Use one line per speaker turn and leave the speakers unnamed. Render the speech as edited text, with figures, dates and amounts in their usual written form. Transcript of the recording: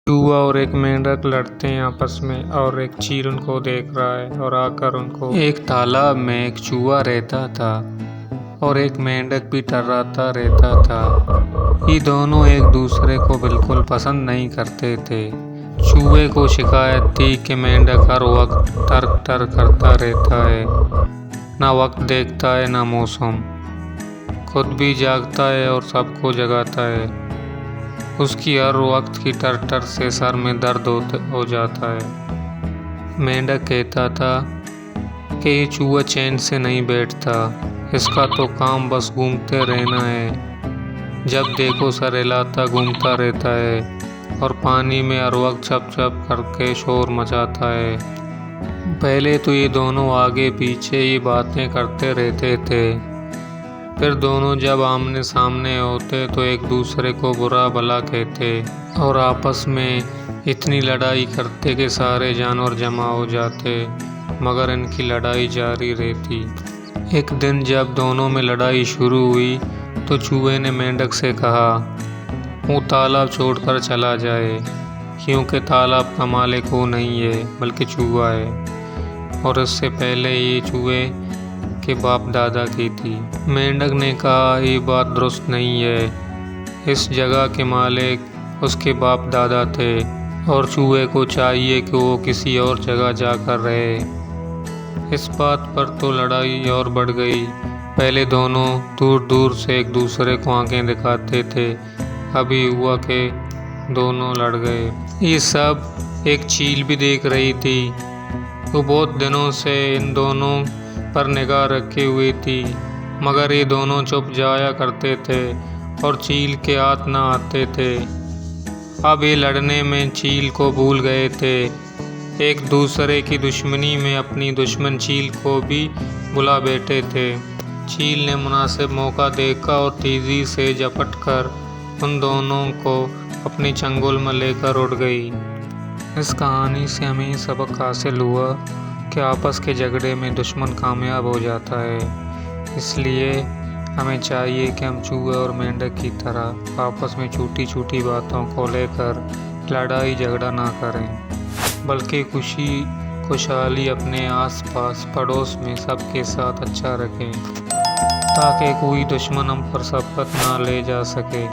चूहा और एक मेंढक लड़ते हैं आपस में और एक चील उनको देख रहा है और आकर उनको। एक तालाब में एक चूहा रहता था और एक मेंढक भी टर्राता रहता था। ये दोनों एक दूसरे को बिल्कुल पसंद नहीं करते थे। चूहे को शिकायत थी कि मेंढक हर वक्त टर्क टर्क करता रहता है, ना वक्त देखता है ना मौसम, खुद भी जागता है और सबको जगाता है। उसकी हर वक्त की टर टर से सर में दर्द हो जाता है। मेंढक कहता था कि ये चूहा चैन से नहीं बैठता, इसका तो काम बस घूमते रहना है। जब देखो सर हिलाता घूमता रहता है और पानी में हर वक्त छप छप करके शोर मचाता है। पहले तो ये दोनों आगे पीछे ये बातें करते रहते थे, फिर दोनों जब आमने सामने होते तो एक दूसरे को बुरा भला कहते और आपस में इतनी लड़ाई करते कि सारे जानवर जमा हो जाते, मगर इनकी लड़ाई जारी रहती। एक दिन जब दोनों में लड़ाई शुरू हुई तो चूहे ने मेंढक से कहा वो तालाब छोड़कर चला जाए, क्योंकि तालाब का मालिक वो नहीं है बल्कि चूहा है और इससे पहले ये चूहे के बाप दादा की थी। मेंढक ने कहा ये बात दुरुस्त नहीं है, इस जगह के मालिक उसके बाप दादा थे और चूहे को चाहिए कि वो किसी और जगह जाकर रहे। इस बात पर तो लड़ाई और बढ़ गई। पहले दोनों दूर दूर से एक दूसरे को आंखें दिखाते थे, अभी हुआ कि दोनों लड़ गए। ये सब एक चील भी देख रही थी। वो बहुत दिनों से इन दोनों पर निगाह रखी हुई थी, मगर ये दोनों चुप जाया करते थे और चील के हाथ ना आते थे। अब ये लड़ने में चील को भूल गए थे। एक दूसरे की दुश्मनी में अपनी दुश्मन चील को भी बुला बैठे थे। चील ने मुनासिब मौका देखा और तेजी से झपट कर उन दोनों को अपनी चंगुल में लेकर उड़ गई। इस कहानी से हमें सबक हासिल हुआ कि आपस के झगड़े में दुश्मन कामयाब हो जाता है। इसलिए हमें चाहिए कि हम चूहे और मेंढक की तरह आपस में छोटी छोटी बातों को लेकर लड़ाई झगड़ा ना करें, बल्कि खुशी खुशहाली अपने आसपास पड़ोस में सबके साथ अच्छा रखें, ताकि कोई दुश्मन हम पर सबकत ना ले जा सके।